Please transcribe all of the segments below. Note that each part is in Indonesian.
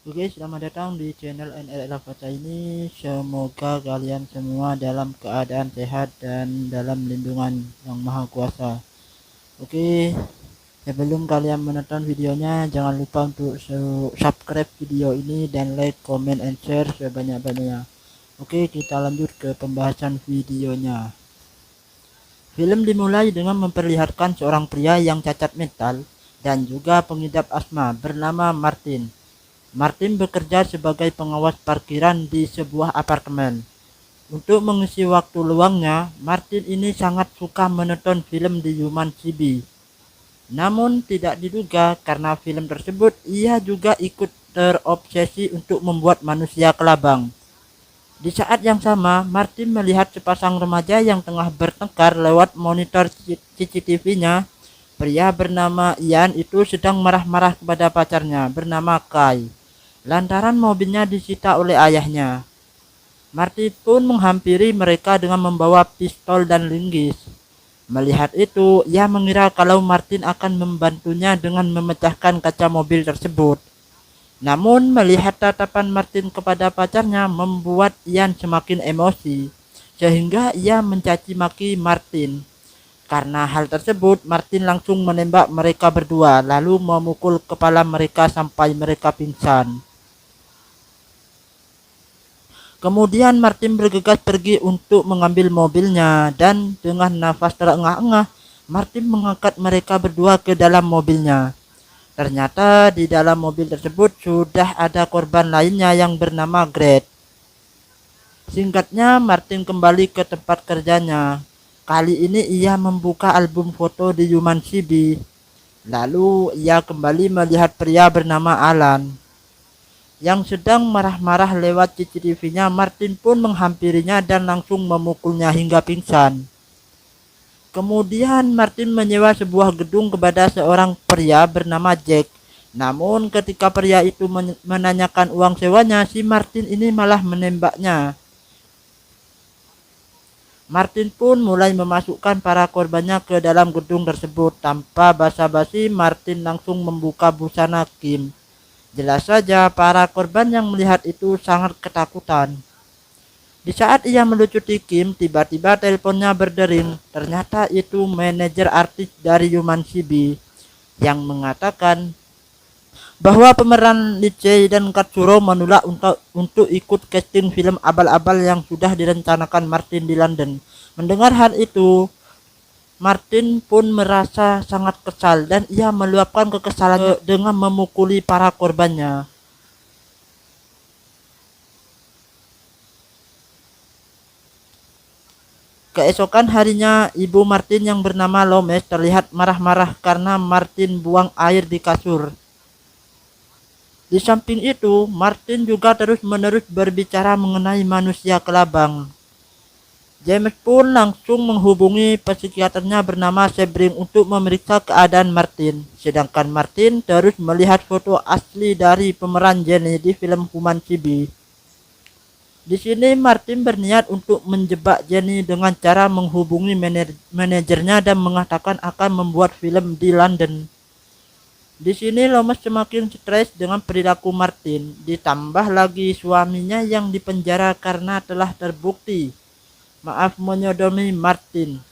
Oke, selamat datang di channel NRL Avatar ini. Semoga kalian semua dalam keadaan sehat dan dalam lindungan Yang Maha Kuasa. Oke, sebelum kalian menonton videonya, jangan lupa untuk subscribe video ini dan like, comment, and share sebanyak-banyaknya. Oke, kita lanjut ke pembahasan videonya. Film dimulai dengan memperlihatkan seorang pria yang cacat mental dan juga pengidap asma bernama Martin. Martin bekerja sebagai pengawas parkiran di sebuah apartemen. Untuk mengisi waktu luangnya, Martin ini sangat suka menonton film di Human CB. Namun tidak diduga karena film tersebut ia juga ikut terobsesi untuk membuat manusia kelabang. Di saat yang sama, Martin melihat sepasang remaja yang tengah bertengkar lewat monitor CCTV-nya. Pria bernama Ian itu sedang marah-marah kepada pacarnya bernama Kai lantaran mobilnya disita oleh ayahnya. Martin pun menghampiri mereka dengan membawa pistol dan linggis. Melihat itu, ia mengira kalau Martin akan membantunya dengan memecahkan kaca mobil tersebut. Namun, melihat tatapan Martin kepada pacarnya membuat Ian semakin emosi, sehingga ia mencaci maki Martin. Karena hal tersebut, Martin langsung menembak mereka berdua, lalu memukul kepala mereka sampai mereka pingsan. Kemudian Martin bergegas pergi untuk mengambil mobilnya dan dengan nafas terengah-engah, Martin mengangkat mereka berdua ke dalam mobilnya. Ternyata di dalam mobil tersebut sudah ada korban lainnya yang bernama Gret. Singkatnya, Martin kembali ke tempat kerjanya. Kali ini ia membuka album foto di Human CB. Lalu ia kembali melihat pria bernama Alan yang sedang marah-marah lewat CCTV-nya. Martin pun menghampirinya dan langsung memukulnya hingga pingsan. Kemudian Martin menyewa sebuah gedung kepada seorang pria bernama Jack. Namun ketika pria itu menanyakan uang sewanya, si Martin ini malah menembaknya. Martin pun mulai memasukkan para korbannya ke dalam gedung tersebut. Tanpa basa-basi, Martin langsung membuka busana Kim. Jelas saja para korban yang melihat itu sangat ketakutan. Di saat ia melucuti Kim, tiba-tiba teleponnya berdering. Ternyata itu manajer artis dari Human CB yang mengatakan bahwa pemeran Lee Jae dan Katsuro menolak untuk ikut casting film abal-abal yang sudah direncanakan Martin di London. Mendengar hal itu, Martin pun merasa sangat kesal dan ia meluapkan kekesalannya dengan memukuli para korbannya. Keesokan harinya, ibu Martin yang bernama Lomes terlihat marah-marah karena Martin buang air di kasur. Di samping itu, Martin juga terus-menerus berbicara mengenai manusia kelabang. James pun langsung menghubungi psikiaternya bernama Sebring untuk memeriksa keadaan Martin. Sedangkan Martin terus melihat foto asli dari pemeran Jenny di film Human CB. Di sini Martin berniat untuk menjebak Jenny dengan cara menghubungi manajernya dan mengatakan akan membuat film di London. Di sini Lomas semakin stres dengan perilaku Martin, ditambah lagi suaminya yang dipenjara karena telah terbukti menyodomi Martin.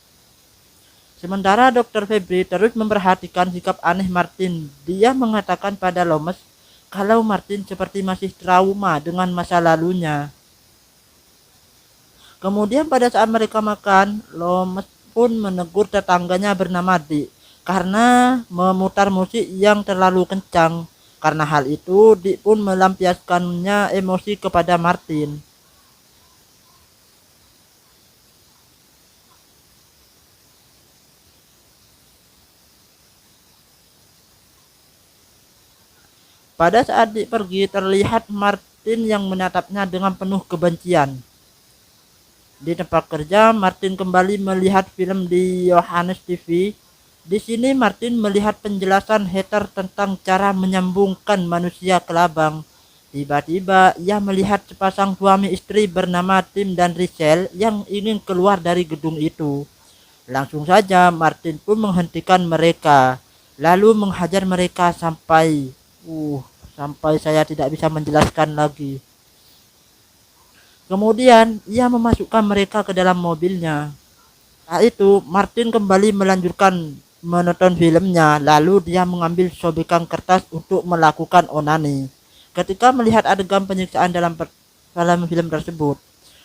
Sementara Dr. Febri terus memperhatikan sikap aneh Martin. Dia mengatakan pada Lomas kalau Martin seperti masih trauma dengan masa lalunya. Kemudian pada saat mereka makan, Lomas pun menegur tetangganya bernama Di karena memutar musik yang terlalu kencang. Karena hal itu, Di pun melampiaskannya emosi kepada Martin. Pada saat Dik pergi, terlihat Martin yang menatapnya dengan penuh kebencian. Di tempat kerja, Martin kembali melihat film di Yohanes TV. Di sini Martin melihat penjelasan hater tentang cara menyambungkan manusia kelabang. Tiba-tiba ia melihat sepasang suami istri bernama Tim dan Rachel yang ingin keluar dari gedung itu. Langsung saja Martin pun menghentikan mereka, lalu menghajar mereka sampai sampai saya tidak bisa menjelaskan lagi. Kemudian ia memasukkan mereka ke dalam mobilnya. Saat itu Martin kembali melanjutkan menonton filmnya, lalu dia mengambil sobekan kertas untuk melakukan onani. Ketika melihat adegan penyiksaan dalam film tersebut,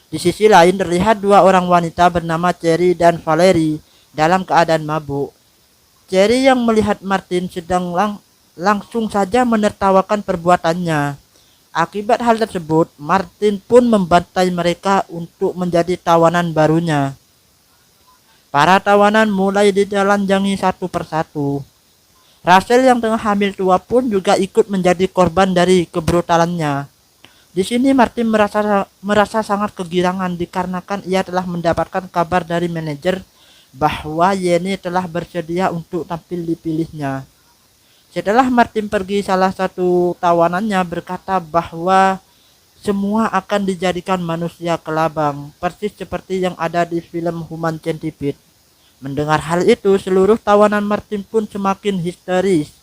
di sisi lain terlihat dua orang wanita bernama Cherry dan Valerie dalam keadaan mabuk. Cherry yang melihat Martin sedang langsung saja menertawakan perbuatannya. Akibat hal tersebut, Martin pun membantai mereka untuk menjadi tawanan barunya. Para tawanan mulai ditelanjangi satu persatu. Rachel yang tengah hamil tua pun juga ikut menjadi korban dari kebrutalannya. Di sini Martin merasa sangat kegirangan dikarenakan ia telah mendapatkan kabar dari manajer bahwa Yenny telah bersedia untuk tampil dipilihnya. Setelah Martin pergi, salah satu tawanannya berkata bahwa semua akan dijadikan manusia kelabang, persis seperti yang ada di film Human Centipede. Mendengar hal itu, seluruh tawanan Martin pun semakin histeris.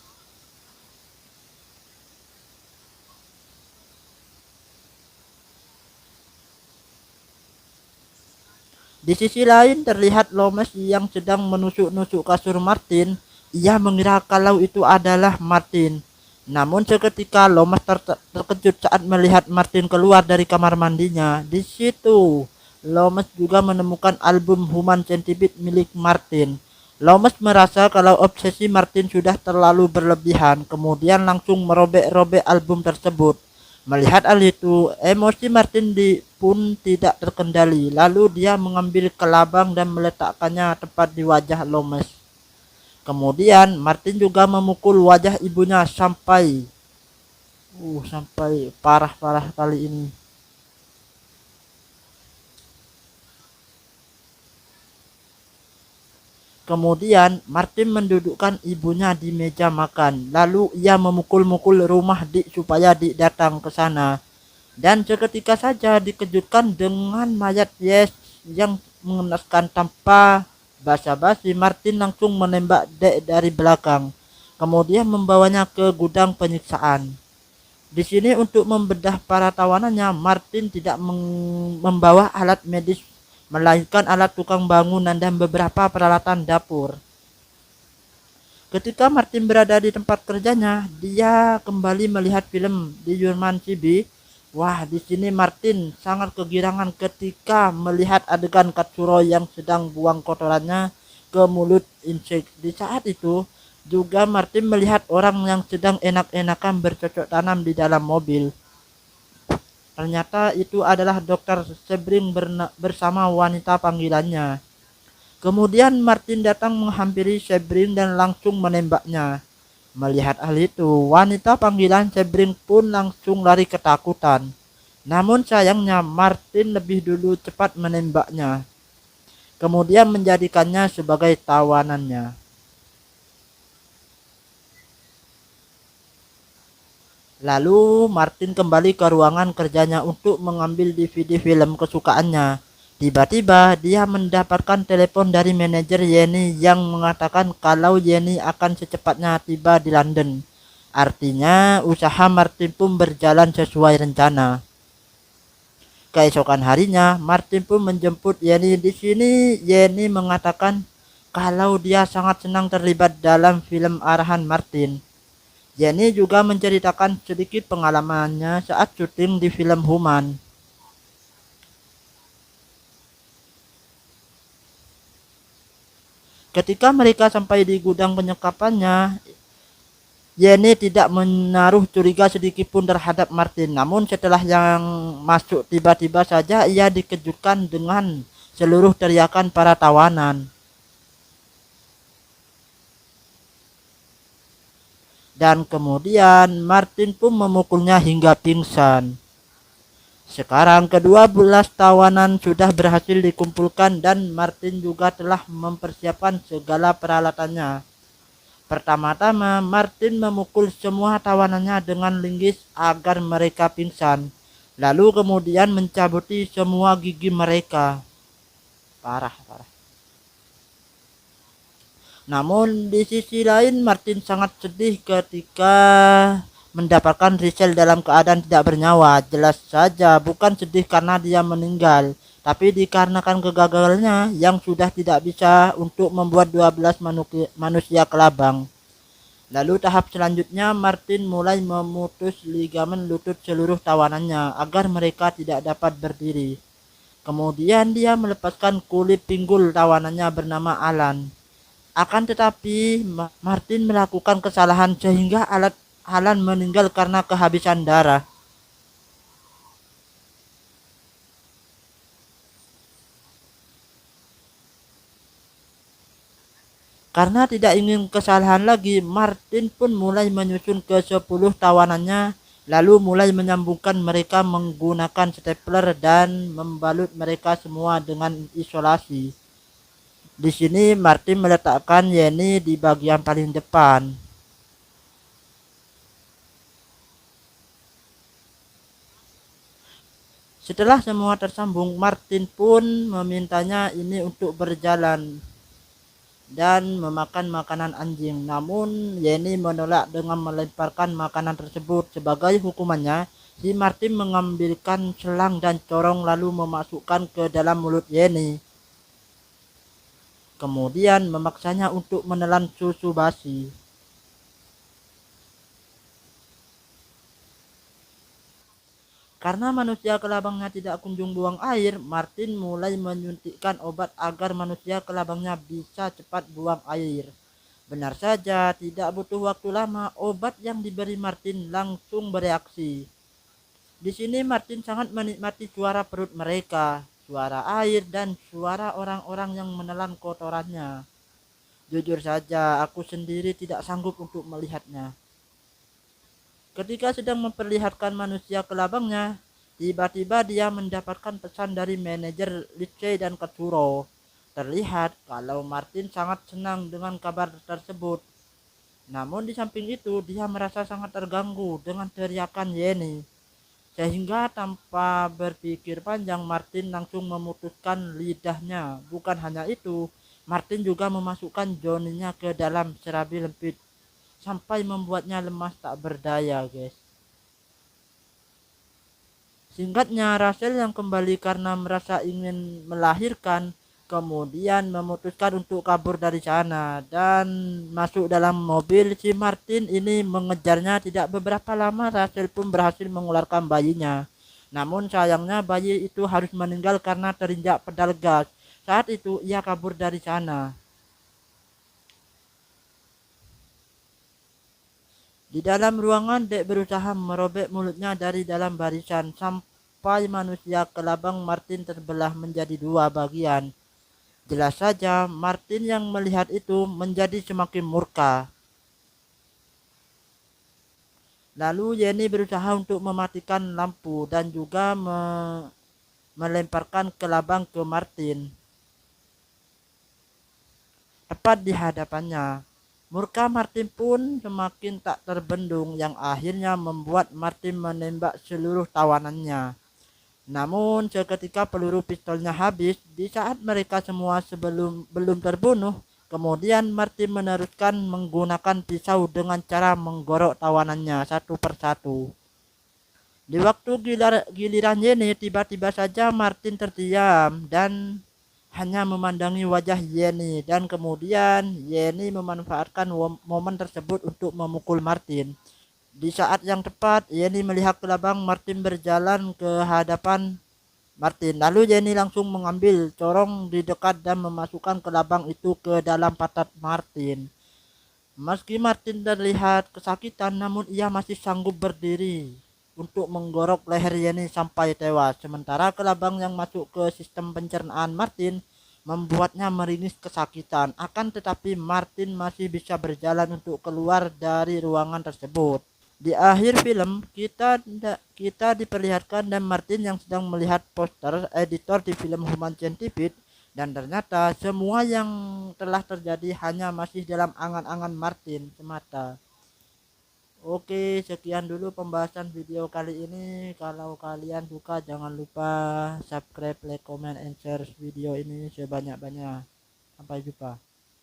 Di sisi lain terlihat Loomis yang sedang menusuk-nusuk kasur Martin. Ia mengira kalau itu adalah Martin. Namun seketika Loomis terkejut saat melihat Martin keluar dari kamar mandinya. Di situ Loomis juga menemukan album Human Centipede milik Martin. Loomis merasa kalau obsesi Martin sudah terlalu berlebihan, kemudian langsung merobek-robek album tersebut. Melihat hal itu, emosi Martin pun tidak terkendali. Lalu dia mengambil kelabang dan meletakkannya tepat di wajah Loomis. Kemudian Martin juga memukul wajah ibunya sampai parah-parah kali ini. Kemudian Martin mendudukkan ibunya di meja makan. Lalu ia memukul-mukul rumah Dick supaya Dick datang ke sana. Dan seketika saja dikejutkan dengan mayat Yes yang mengenaskan. Tanpa basa-basi, Martin langsung menembak Dick dari belakang. Kemudian membawanya ke gudang penyiksaan. Di sini untuk membedah para tawanannya, Martin tidak membawa alat medis, melainkan alat tukang bangunan dan beberapa peralatan dapur. Ketika Martin berada di tempat kerjanya, dia kembali melihat film di Human Centipede. Wah, di sini Martin sangat kegirangan ketika melihat adegan Katsuro yang sedang buang kotorannya ke mulut insek. Di saat itu juga Martin melihat orang yang sedang enak-enakan bercocok tanam di dalam mobil. Ternyata itu adalah Dr. Sebring bersama wanita panggilannya. Kemudian Martin datang menghampiri Sebring dan langsung menembaknya. Melihat hal itu, wanita panggilan Sebring pun langsung lari ketakutan. Namun sayangnya Martin lebih dulu cepat menembaknya. Kemudian menjadikannya sebagai tawanannya. Lalu Martin kembali ke ruangan kerjanya untuk mengambil DVD film kesukaannya. Tiba-tiba dia mendapatkan telepon dari manajer Yenny yang mengatakan kalau Yenny akan secepatnya tiba di London. Artinya usaha Martin pun berjalan sesuai rencana. Keesokan harinya Martin pun menjemput Yenny. Di sini Yenny mengatakan kalau dia sangat senang terlibat dalam film arahan Martin. Yenny juga menceritakan sedikit pengalamannya saat syuting di film Human. Ketika mereka sampai di gudang penyekapannya, Yenny tidak menaruh curiga sedikit pun terhadap Martin. Namun setelah yang masuk, tiba-tiba saja ia dikejutkan dengan seluruh teriakan para tawanan. Dan kemudian Martin pun memukulnya hingga pingsan. Sekarang ke-12 tawanan sudah berhasil dikumpulkan dan Martin juga telah mempersiapkan segala peralatannya. Pertama-tama Martin memukul semua tawanannya dengan linggis agar mereka pingsan. Lalu kemudian mencabuti semua gigi mereka. Parah. Namun di sisi lain Martin sangat sedih ketika mendapatkan Rachel dalam keadaan tidak bernyawa. Jelas saja bukan sedih karena dia meninggal, tapi dikarenakan kegagalannya yang sudah tidak bisa untuk membuat 12 manusia kelabang. Lalu tahap selanjutnya Martin mulai memutus ligamen lutut seluruh tawanannya agar mereka tidak dapat berdiri. Kemudian dia melepaskan kulit pinggul tawanannya bernama Alan. Akan tetapi Martin melakukan kesalahan sehingga Alan meninggal karena kehabisan darah. Karena tidak ingin kesalahan lagi, Martin pun mulai menyusun ke 10 tawanannya, lalu mulai menyambungkan mereka menggunakan stapler dan membalut mereka semua dengan isolasi. Di sini Martin meletakkan Yenny di bagian paling depan. Setelah semua tersambung, Martin pun memintanya ini untuk berjalan dan memakan makanan anjing. Namun Yenny menolak dengan melemparkan makanan tersebut. Sebagai hukumannya, si Martin mengambilkan selang dan corong lalu memasukkan ke dalam mulut Yenny. Kemudian memaksanya untuk menelan susu basi. Karena manusia kelabangnya tidak kunjung buang air, Martin mulai menyuntikkan obat agar manusia kelabangnya bisa cepat buang air. Benar saja, tidak butuh waktu lama, obat yang diberi Martin langsung bereaksi. Di sini Martin sangat menikmati suara perut mereka, suara air, dan suara orang-orang yang menelan kotorannya. Jujur saja, aku sendiri tidak sanggup untuk melihatnya. Ketika sedang memperlihatkan manusia kelabangnya, tiba-tiba dia mendapatkan pesan dari manajer Licey dan Katsuro. Terlihat kalau Martin sangat senang dengan kabar tersebut. Namun di samping itu dia merasa sangat terganggu dengan teriakan Yenny. Sehingga tanpa berpikir panjang Martin langsung memutuskan lidahnya. Bukan hanya itu, Martin juga memasukkan Johnny-nya ke dalam serabi lempit sampai membuatnya lemas tak berdaya, guys. Singkatnya, Rachel yang kembali karena merasa ingin melahirkan, kemudian memutuskan untuk kabur dari sana dan masuk dalam mobil. Si Martin ini mengejarnya. Tidak beberapa lama Rachel pun berhasil mengeluarkan bayinya. Namun sayangnya bayi itu harus meninggal karena terinjak pedal gas. Saat itu ia kabur dari sana. Di dalam ruangan, Dek berusaha merobek mulutnya dari dalam barisan sampai manusia kelabang Martin terbelah menjadi dua bagian. Jelas saja Martin yang melihat itu menjadi semakin murka. Lalu Yenny berusaha untuk mematikan lampu dan juga melemparkan kelabang ke Martin. Tepat di hadapannya. Murka Martin pun semakin tak terbendung yang akhirnya membuat Martin menembak seluruh tawanannya. Namun seketika peluru pistolnya habis di saat mereka semua belum terbunuh. Kemudian Martin meneruskan menggunakan pisau dengan cara menggorok tawanannya satu persatu. Di waktu giliran Yenny, tiba-tiba saja Martin terdiam dan hanya memandangi wajah Yenny, dan kemudian Yenny memanfaatkan momen tersebut untuk memukul Martin. Di saat yang tepat, Yenny melihat kelabang Martin berjalan ke hadapan Martin. Lalu Yenny langsung mengambil corong di dekat dan memasukkan kelabang itu ke dalam pantat Martin. Meski Martin terlihat kesakitan, namun ia masih sanggup berdiri untuk menggorok leher Yenny sampai tewas. Sementara kelabang yang masuk ke sistem pencernaan Martin membuatnya meringis kesakitan. Akan tetapi Martin masih bisa berjalan untuk keluar dari ruangan tersebut. Di akhir film kita diperlihatkan dan Martin yang sedang melihat poster editor di film Human Centipede, dan ternyata semua yang telah terjadi hanya masih dalam angan-angan Martin semata. Oke, sekian dulu pembahasan video kali ini. Kalau kalian suka jangan lupa subscribe, like, comment, and share video ini sebanyak-banyaknya. Sampai jumpa.